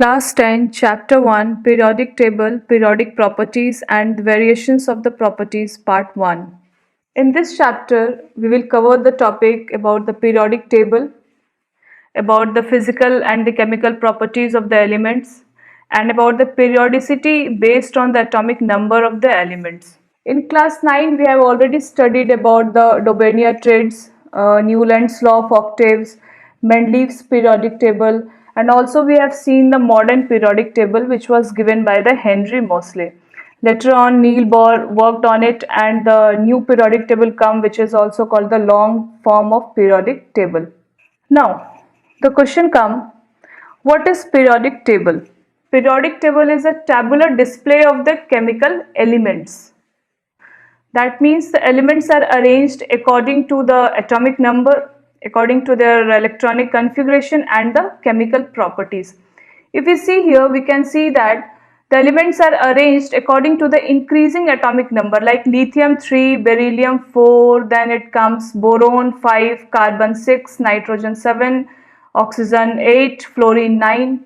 Class 10, Chapter 1, Periodic Table, Periodic Properties and Variations of the Properties, Part 1. In this chapter, we will cover the topic about the periodic table, about the physical and the chemical properties of the elements, and about the periodicity based on the atomic number of the elements. In class 9, we have already studied about the Dobenia traits, Newland's law of octaves, Mendeleev's periodic table, and also we have seen the modern periodic table which was given by the Henry Moseley. Later on, Niels Bohr worked on it, and the new periodic table come, which is also called the long form of periodic table. Now, the question come, what is periodic table? Periodic table is a tabular display of the chemical elements. That means the elements are arranged according to the atomic number, according to their electronic configuration and the chemical properties. If we see here, we can see that the elements are arranged according to the increasing atomic number, like lithium 3, beryllium 4, then it comes boron 5, carbon 6, nitrogen 7, oxygen 8, fluorine 9.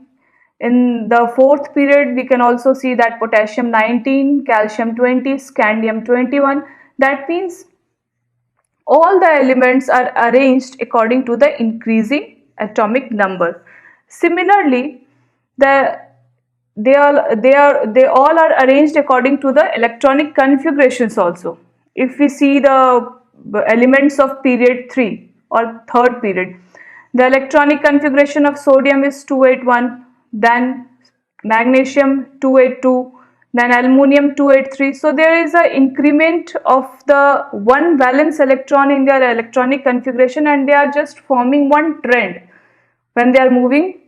In the fourth period, we can also see that potassium 19, calcium 20, scandium 21. That means all the elements are arranged according to the increasing atomic number. Similarly, they all are arranged according to the electronic configurations also. If we see the elements of period 3 or third period, the electronic configuration of sodium is 281, then magnesium 282, then aluminum 283. So there is an increment of the one valence electron in their electronic configuration, and they are just forming one trend when they are moving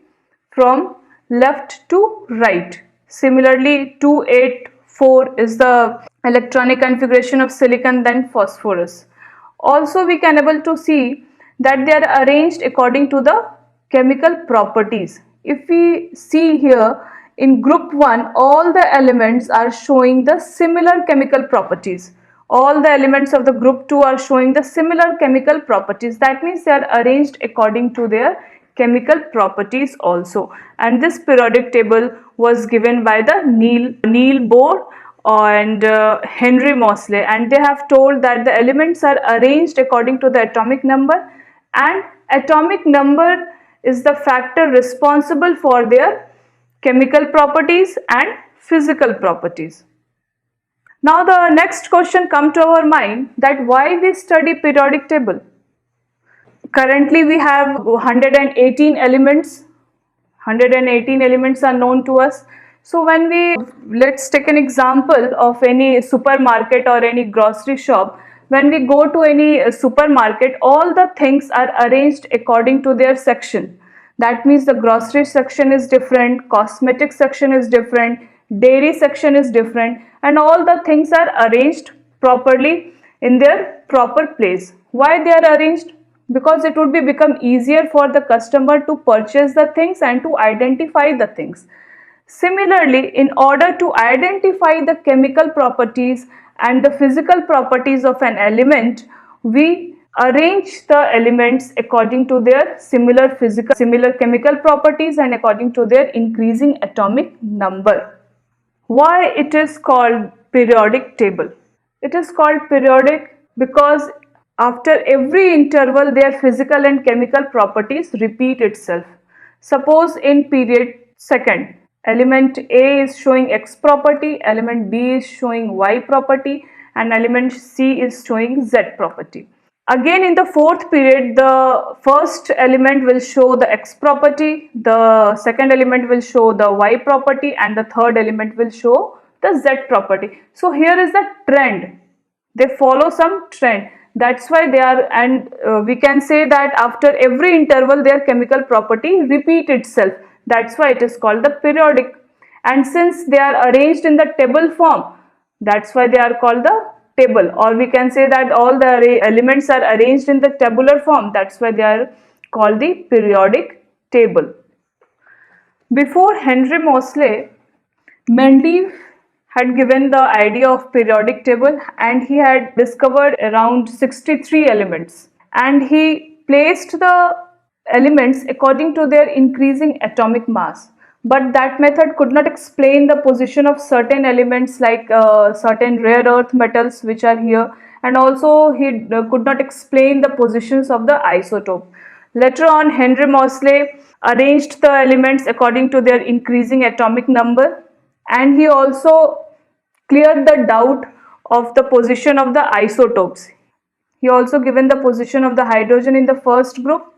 from left to right. Similarly, 284 is the electronic configuration of silicon, then phosphorus. Also, we can able to see that they are arranged according to the chemical properties. If we see here, in group 1, all the elements are showing the similar chemical properties. All the elements of the group 2 are showing the similar chemical properties. That means they are arranged according to their chemical properties also. And this periodic table was given by the Niels Bohr and Henry Moseley, and they have told that the elements are arranged according to the atomic number, and atomic number is the factor responsible for their chemical properties and physical properties. Now the next question come to our mind, that why we study periodic table. Currently we have 118 elements. 118 elements are known to us. So when let's take an example of any supermarket or any grocery shop. When we go to any supermarket, all the things are arranged according to their section. That means the grocery section is different, cosmetic section is different, dairy section is different, and all the things are arranged properly in their proper place. Why they are arranged? Because it would become easier for the customer to purchase the things and to identify the things. Similarly, in order to identify the chemical properties and the physical properties of an element, we arrange the elements according to their similar chemical properties and according to their increasing atomic number. Why it is called periodic table? It is called periodic because after every interval their physical and chemical properties repeat itself. Suppose in period second, element A is showing X property, element B is showing Y property, and element C is showing Z property. Again in the fourth period, the first element will show the X property, the second element will show the Y property, and the third element will show the Z property. So here is the trend. They follow some trend. That's why they are, and we can say that after every interval their chemical property repeat itself. That's why it is called the periodic. And since they are arranged in the table form, that's why they are called the table. Or we can say that all the elements are arranged in the tabular form. That's why they are called the periodic table. Before Henry Moseley, Mendeleev had given the idea of periodic table, and he had discovered around 63 elements, and he placed the elements according to their increasing atomic mass. but that method could not explain the position of certain elements like certain rare earth metals which are here, and also he could not explain the positions of the isotope. Later on, Henry Moseley arranged the elements according to their increasing atomic number, and he also cleared the doubt of the position of the isotopes. He also given the position of the hydrogen in the first group,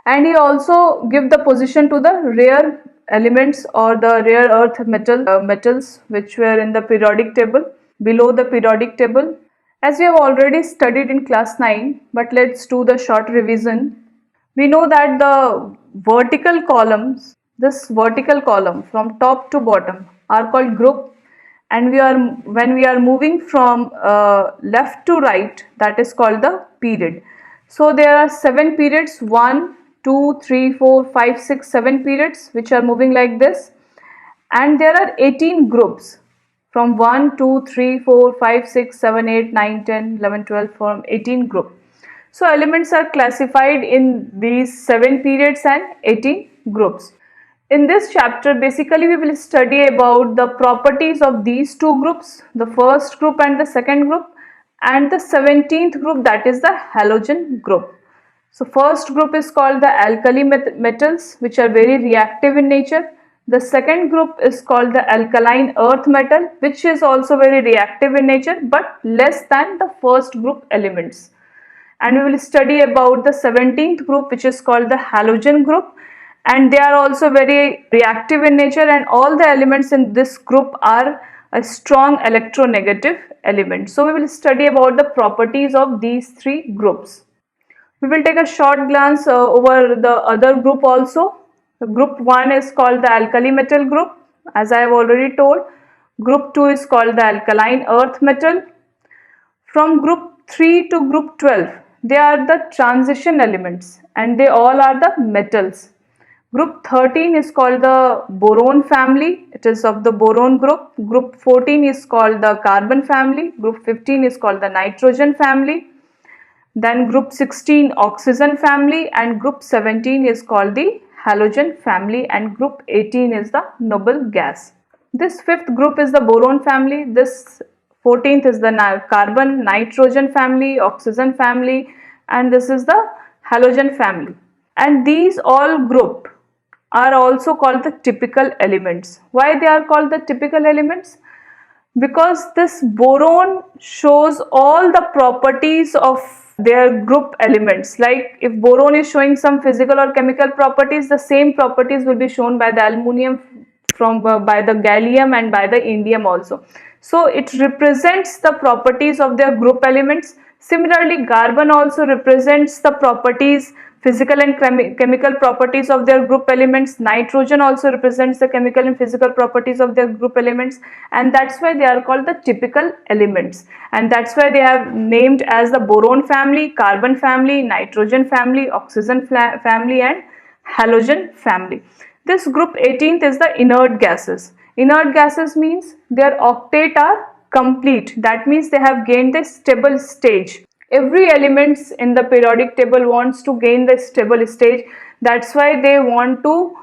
and he also give the position to the rare elements or the rare earth metals which were in the periodic table, below the periodic table, as we have already studied in class 9. But let's do the short revision. We know that the vertical columns, this vertical column from top to bottom, are called group, and when we are moving from left to right, that is called the period. So there are 7 periods, 1 2 3 4 5 6 7 periods which are moving like this, and there are 18 groups from 1 2 3 4 5 6 7 8 9 10 11 12, from 18 group. So elements are classified in these 7 periods and 18 groups. In this chapter, basically we will study about the properties of these two groups, the first group and the second group, and the 17th group, that is the halogen group. So first group is called the alkali metals, which are very reactive in nature. The second group is called the alkaline earth metal, which is also very reactive in nature but less than the first group elements. And we will study about the 17th group, which is called the halogen group, and they are also very reactive in nature, and all the elements in this group are a strong electronegative element. So we will study about the properties of these three groups. We will take a short glance over the other group also. Group 1 is called the alkali metal group, as I have already told. Group 2 is called the alkaline earth metal. From group 3 to group 12, they are the transition elements, and they all are the metals. Group 13 is called the boron family. It is of the boron group. Group 14 is called the carbon family. Group 15 is called the nitrogen family. Then group 16 oxygen family, and group 17 is called the halogen family, and group 18 is the noble gas. This fifth group is the boron family. This 14th is the carbon nitrogen family, oxygen family, and this is the halogen family. And these all group are also called the typical elements. Why they are called the typical elements? Because this boron shows all the properties of their group elements. Like if boron is showing some physical or chemical properties, the same properties will be shown by the aluminium, by the gallium, and by the indium also. So it represents the properties of their group elements. Similarly, carbon also represents the properties, physical and chemical properties of their group elements. Nitrogen also represents the chemical and physical properties of their group elements, and that's why they are called the typical elements, and that's why they have named as the boron family, carbon family, nitrogen family, oxygen family, and halogen family. This group 18th is the inert gases. Inert gases means their octet are complete. That means they have gained the stable stage. Every elements in the periodic table wants to gain the stable stage. That's why they want to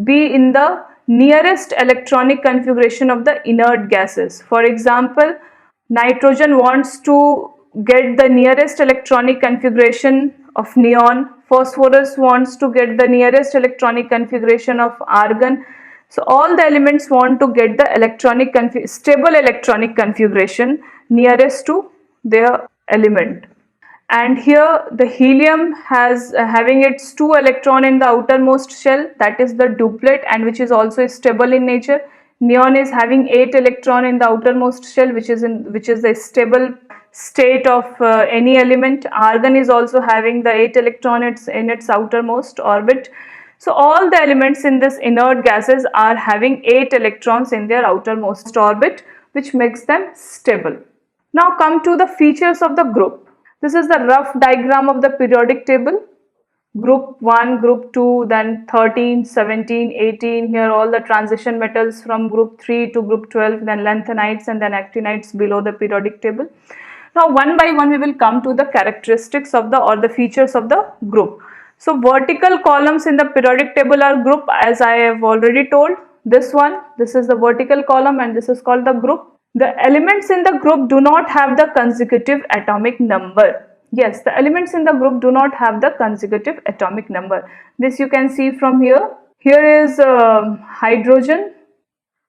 be in the nearest electronic configuration of the inert gases. For example, nitrogen wants to get the nearest electronic configuration of neon. Phosphorus wants to get the nearest electronic configuration of argon. So all the elements want to get the stable electronic configuration nearest to their element. And here the helium has having its 2 electron in the outermost shell, that is the duplet, and which is also stable in nature. Neon is having 8 electron in the outermost shell, which is the stable state of any element. Argon is also having the 8 electron in its outermost orbit. So all the elements in this inert gases are having 8 electrons in their outermost orbit, which makes them stable. Now come to the features of the group. This is the rough diagram of the periodic table. Group 1, group 2, then 13, 17, 18. Here all the transition metals from group 3 to group 12, then lanthanides and then actinides below the periodic table. Now one by one we will come to the characteristics of the features of the group. So vertical columns in the periodic table are group, as I have already told. This one, this is the vertical column and this is called the group. The elements in the group do not have the consecutive atomic number. Yes, the elements in the group do not have the consecutive atomic number. This you can see from here. Here is hydrogen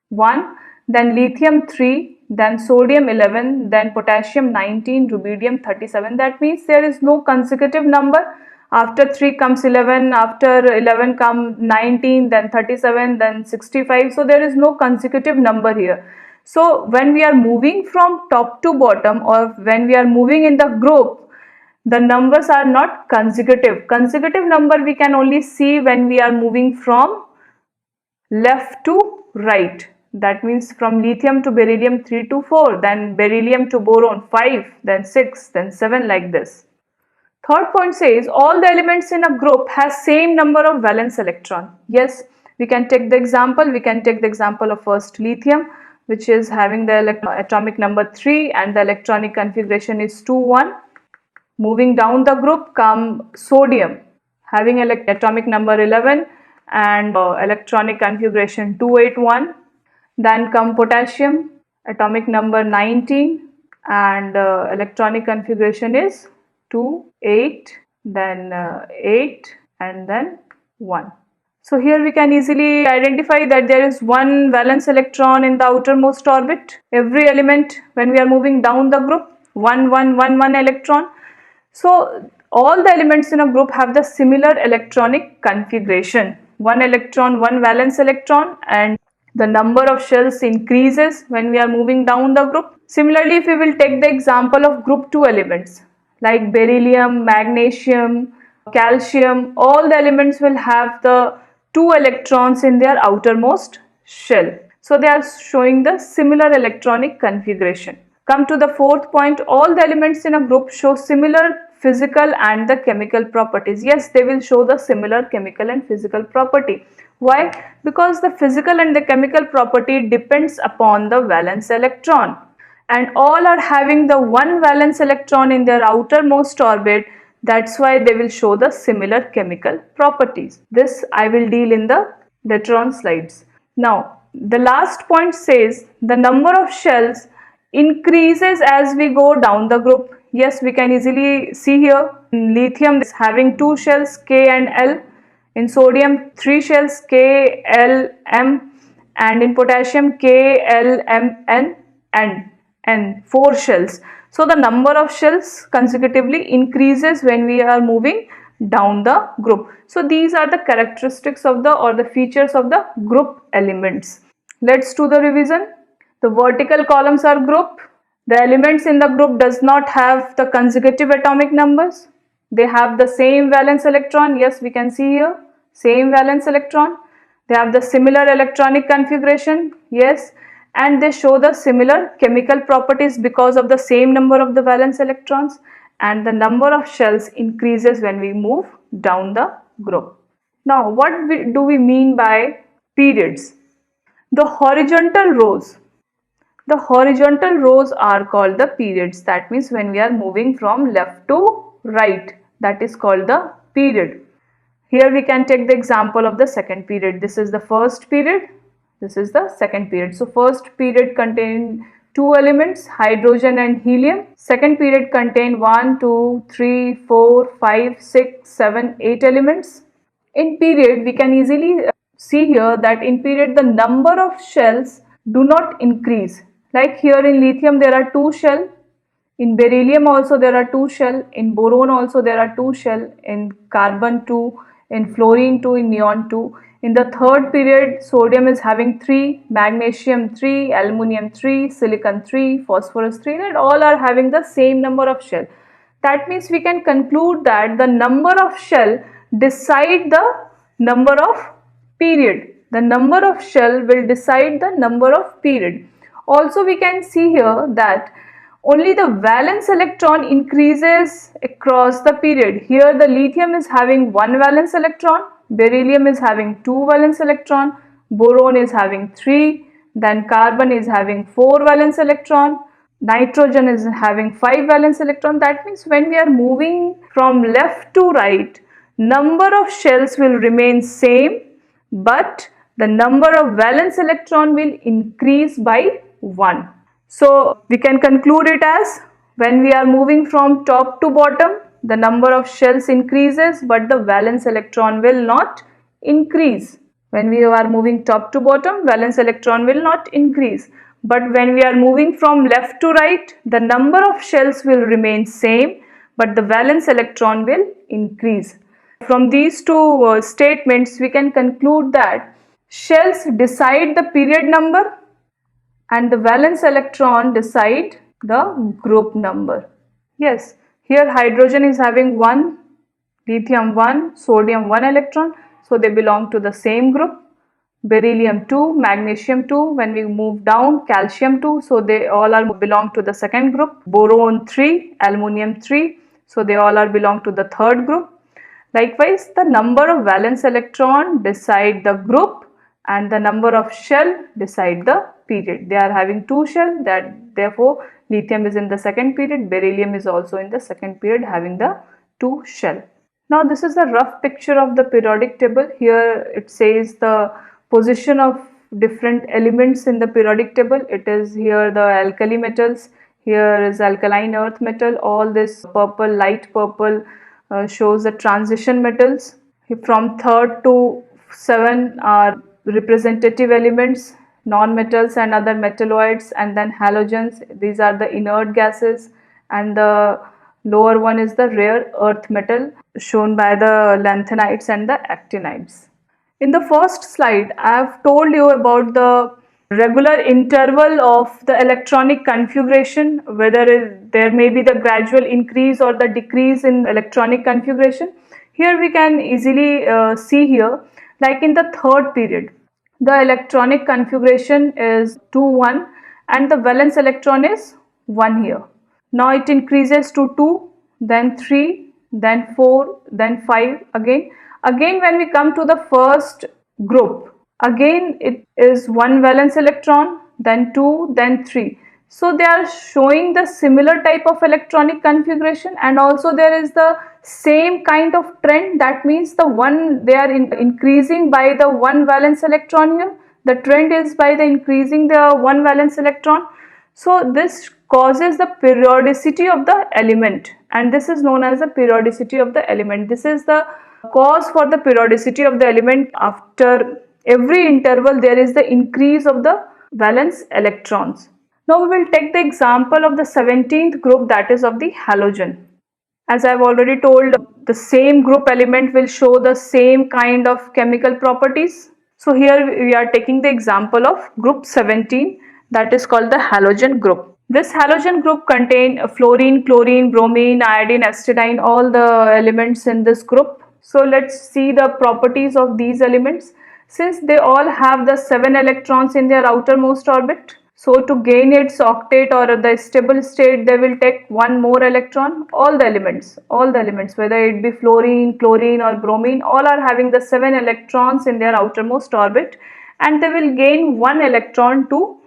1, then lithium 3, then sodium 11, then potassium 19, rubidium 37. That means there is no consecutive number. After 3 comes 11, after 11 come 19, then 37, then 65. So there is no consecutive number here. So when we are moving from top to bottom, or when we are moving in the group, the numbers are not consecutive. Consecutive number we can only see when we are moving from left to right. That means from lithium to beryllium 3 to 4, then beryllium to boron 5, then 6, then 7, like this. Third point says all the elements in a group has same number of valence electron. Yes, we can take the example. We can take the example of first lithium, which is having the atomic number 3 and the electronic configuration is 2 1. Moving down the group come sodium, having atomic number 11 and electronic configuration 281. Then come potassium, atomic number 19 and electronic configuration is 2 8, then 8 and then 1. So here we can easily identify that there is one valence electron in the outermost orbit. Every element, when we are moving down the group, 1 1 1 1 electron. So all the elements in a group have the similar electronic configuration. One electron, one valence electron, and the number of shells increases when we are moving down the group. Similarly, if we will take the example of group 2 elements like beryllium, magnesium, calcium, all the elements will have the 2 electrons in their outermost shell. So they are showing the similar electronic configuration. Come to the fourth point, all the elements in a group show similar physical and the chemical properties. Yes, they will show the similar chemical and physical property. Why? Because the physical and the chemical property depends upon the valence electron, and all are having the one valence electron in their outermost orbit. That's why they will show the similar chemical properties. This I will deal in the later on slides. Now, the last point says the number of shells increases as we go down the group. Yes, we can easily see here. In lithium is having 2 shells K and L. In sodium 3 shells K, L, M, and in potassium K, L, M, N and 4 shells. So the number of shells consecutively increases when we are moving down the group. So these are the characteristics of the features of the group elements. Let's do the revision. The vertical columns are group. The elements in the group does not have the consecutive atomic numbers. They have the same valence electron. Yes, we can see here, same valence electron. They have the similar electronic configuration. Yes, and they show the similar chemical properties because of the same number of the valence electrons, and the number of shells increases when we move down the group. Now, what do we mean by periods? The horizontal rows are called the periods. That means when we are moving from left to right, that is called the period. Here we can take the example of the second period. This is the first period. This is the second period. So first period contained 2 elements, hydrogen and helium. Second period contained 1, 2, 3, 4, 5, 6, 7, 8 elements. In period, we can easily see here that in period the number of shells do not increase. Like here in lithium there are 2 shells. In beryllium also there are 2 shells. In boron also there are 2 shells. In carbon 2, in fluorine 2, in neon 2. In the third period, sodium is having 3, magnesium 3, aluminum 3, silicon 3, phosphorus 3, and all are having the same number of shell. That means we can conclude that the number of shell decide the number of period. The number of shell will decide the number of period. Also, we can see here that only the valence electron increases across the period. Here the lithium is having 1 valence electron, beryllium is having 2 valence electron, boron is having 3, then carbon is having 4 valence electron, nitrogen is having 5 valence electron. That means when we are moving from left to right, number of shells will remain same, but the number of valence electron will increase by 1. So we can conclude it as, when we are moving from top to bottom, the number of shells increases but the valence electron will not increase. When we are moving top to bottom, valence electron will not increase. But when we are moving from left to right, the number of shells will remain same but the valence electron will increase. From these two statements, we can conclude that shells decide the period number and the valence electron decide the group number. Yes, here hydrogen is having 1, lithium 1, sodium 1 electron, so they belong to the same group. Beryllium 2, magnesium 2, when we move down, calcium 2, so they all are belong to the second group. Boron 3, aluminum 3, so they all are belong to the third group. Likewise, the number of valence electron decide the group and the number of shell decide the period. They are having 2 shell, that therefore lithium is in the second period, beryllium is also in the second period having the 2 shell. Now this is a rough picture of the periodic table. Here it says the position of different elements in the periodic table. It is here the alkali metals, here is alkaline earth metal, all this purple, light purple shows the transition metals. From 3rd to 7 are representative elements, non-metals and other metalloids, and then halogens. These are the inert gases, and the lower one is the rare earth metal shown by the lanthanides and the actinides. In the first slide, I have told you about the regular interval of the electronic configuration, whether there may be the gradual increase or the decrease in electronic configuration. Here we can easily see here, like in the third period, the electronic configuration is 2 1 and the valence electron is 1 here. Now it increases to 2, then 3, then 4, then 5 again. Again when we come to the first group, again it is 1 valence electron, then 2, then 3. So they are showing the similar type of electronic configuration, and also there is the same kind of trend. That means the one, they are increasing by the 1 valence electron here. The trend is by the increasing the 1 valence electron. So this causes the periodicity of the element, and this is known as the periodicity of the element. This is the cause for the periodicity of the element. After every interval there is the increase of the valence electrons. Now we will take the example of the 17th group, that is of the halogen. As I have already told, the same group element will show the same kind of chemical properties. So here we are taking the example of group 17, that is called the halogen group. This halogen group contains fluorine, chlorine, bromine, iodine, acetylene, all the elements in this group. So let's see the properties of these elements. Since they all have the 7 electrons in their outermost orbit, so to gain its octet or the stable state, they will take 1 more electron. All the elements, whether it be fluorine, chlorine or bromine, all are having the 7 electrons in their outermost orbit, and they will gain 1 electron to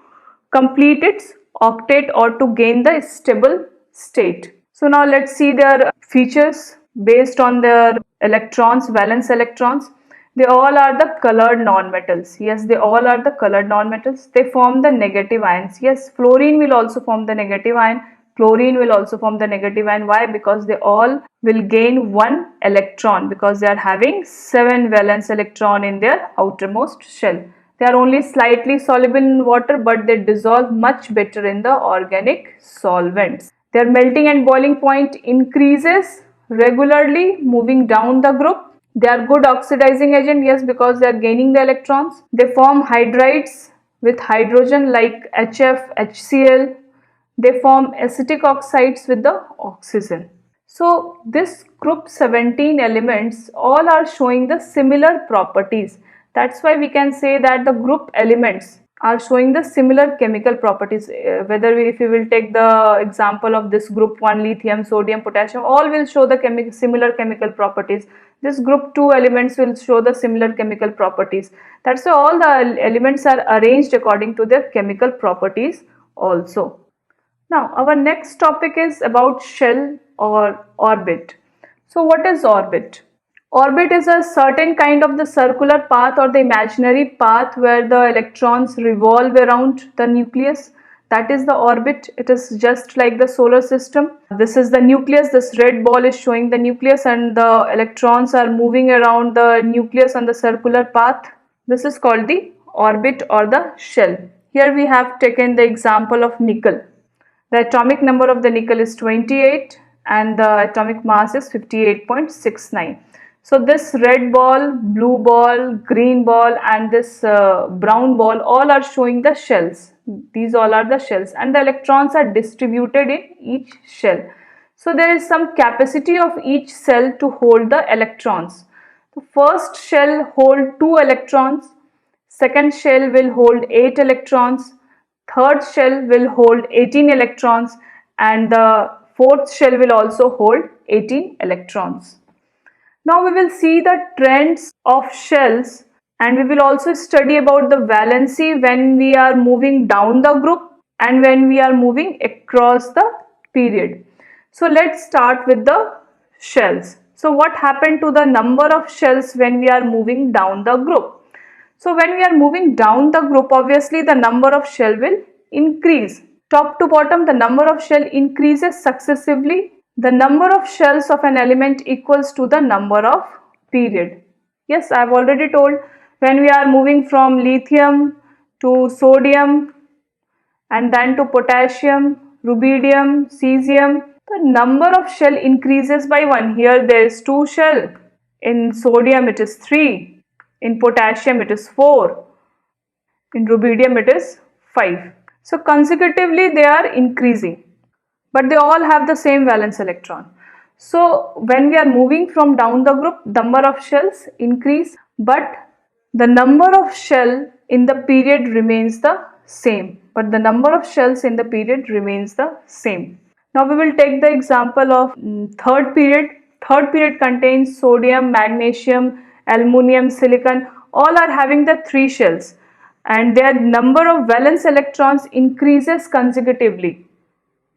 complete its octet or to gain the stable state. So now let's see their features based on their electrons, valence electrons. They all are the colored nonmetals. Yes, they all are the colored nonmetals. They form the negative ions. Yes, fluorine will also form the negative ion. Chlorine will also form the negative ion. Why? Because they all will gain 1 electron, because they are having 7 valence electron in their outermost shell. They are only slightly soluble in water, but they dissolve much better in the organic solvents. Their melting and boiling point increases regularly moving down the group. They are good oxidizing agent, yes, because they are gaining the electrons. They form hydrides with hydrogen like HF, HCl. They form acetic oxides with the oxygen. So this group 17 elements all are showing the similar properties. That's why we can say that the group elements are showing the similar chemical properties. If we will take the example of this group 1, lithium, sodium, potassium, all will show the similar chemical properties. This group 2 elements will show the similar chemical properties. That's why all the elements are arranged according to their chemical properties also. Now our next topic is about shell or orbit. So what is orbit? Orbit is a certain kind of the circular path or the imaginary path where the electrons revolve around the nucleus. That is the orbit. It is just like the solar system. This is the nucleus. This red ball is showing the nucleus, and the electrons are moving around the nucleus on the circular path. This is called the orbit or the shell. Here we have taken the example of nickel. The atomic number of the nickel is 28 and the atomic mass is 58.69. So this red ball, blue ball, green ball and this brown ball all are showing the shells. These all are the shells and the electrons are distributed in each shell. So there is some capacity of each cell to hold the electrons. The first shell hold 2 electrons, second shell will hold 8 electrons, third shell will hold 18 electrons and the fourth shell will also hold 18 electrons. Now we will see the trends of shells and we will also study about the valency when we are moving down the group and when we are moving across the period. So let's start with the shells. So what happened to the number of shells when we are moving down the group? So when we are moving down the group, obviously the number of shell will increase. Top to bottom, the number of shell increases successively. The number of shells of an element equals to the number of period. Yes, I have already told when we are moving from lithium to sodium and then to potassium, rubidium, cesium, the number of shell increases by 1. Here there is 2 shell. In sodium it is 3. In potassium it is 4. In rubidium it is 5. So consecutively they are increasing, but they all have the same valence electron. So when we are moving from down the group, number of shells increase, but the number of shell in the period remains the same. But the number of shells in the period remains the same. Now we will take the example of third period. Third period contains sodium, magnesium, aluminum, silicon. All are having the 3 shells and their number of valence electrons increases consecutively.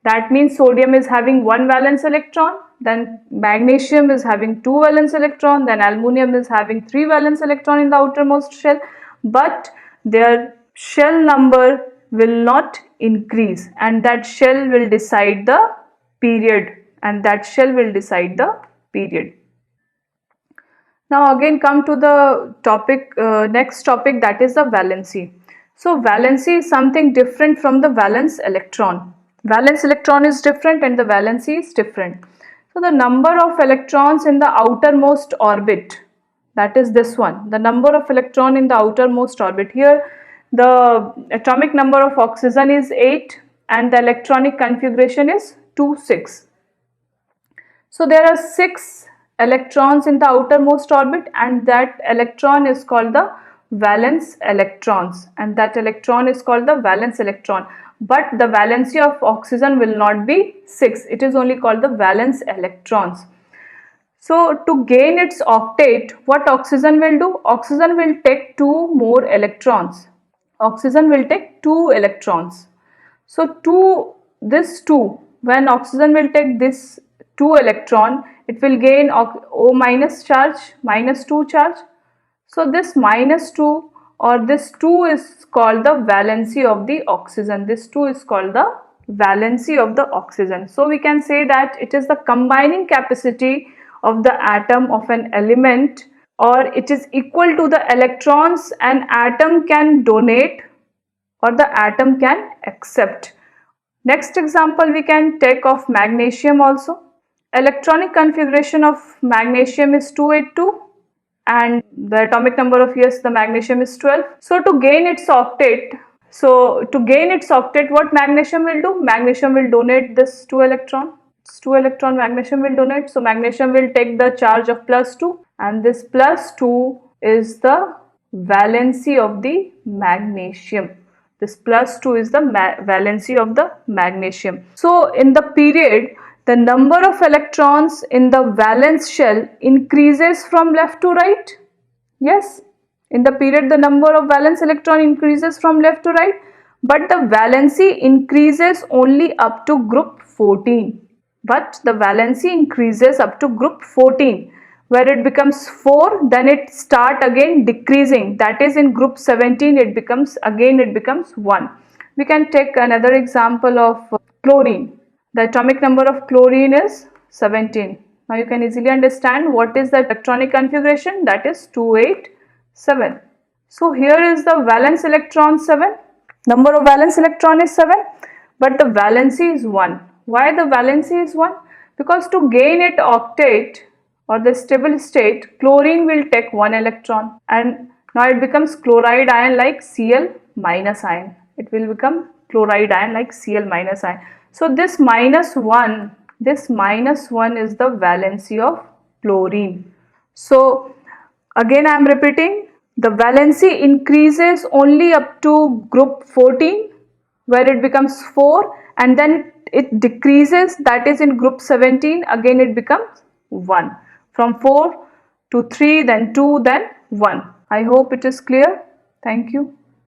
That means sodium is having 1 valence electron, then magnesium is having 2 valence electron, then aluminum is having 3 valence electron in the outermost shell, but their shell number will not increase and that shell will decide the period Now again come to the topic, next topic, that is the valency. So valency is something different from the valence electron. Valence electron is different and the valency is different. So the number of electrons in the outermost orbit, that is this one, the number of electron in the outermost orbit. Here the atomic number of oxygen is 8 and the electronic configuration is 2 6. So there are 6 electrons in the outermost orbit and that electron is called the valence electrons and that electron is called the valence electron. But the valency of oxygen will not be 6, it is only called the valence electrons. So to gain its octet, what oxygen will do? Oxygen will take 2 more electrons. Oxygen will take 2 electrons. So this 2, when oxygen will take this 2 electron, it will gain O minus charge, minus 2 charge. So this minus 2 or this 2 is called the valency of the oxygen. This 2 is called the valency of the oxygen. So we can say that it is the combining capacity of the atom of an element, or it is equal to the electrons an atom can donate or the atom can accept. Next example we can take of magnesium also. Electronic configuration of magnesium is 282 and the atomic number of the magnesium is 12. So to gain its octet, what magnesium will do? Magnesium will donate this 2 electron. It's 2 electron magnesium will donate. So magnesium will take the charge of plus 2 and this plus 2 is the valency of the magnesium. This plus 2 is the valency of the magnesium. So in the period, the number of electrons in the valence shell increases from left to right. Yes, in the period the number of valence electron increases from left to right, but the valency increases only up to group 14. But the valency increases up to group 14. where it becomes 4, then it start again decreasing. That is in group 17 it becomes 1. We can take another example of chlorine. The atomic number of chlorine is 17. Now you can easily understand what is the electronic configuration, that is 287. So here is the valence electron 7. Number of valence electron is 7, but the valency is 1. Why the valency is 1? Because to gain it octet or the stable state, chlorine will take 1 electron, and now it becomes chloride ion like Cl minus ion. It will become chloride ion like Cl minus ion. So this minus 1 is the valency of chlorine. So again I am repeating, the valency increases only up to group 14, where it becomes 4, and then it decreases, that is in group 17 again it becomes 1. From 4 to 3, then 2, then 1. I hope it is clear. Thank you.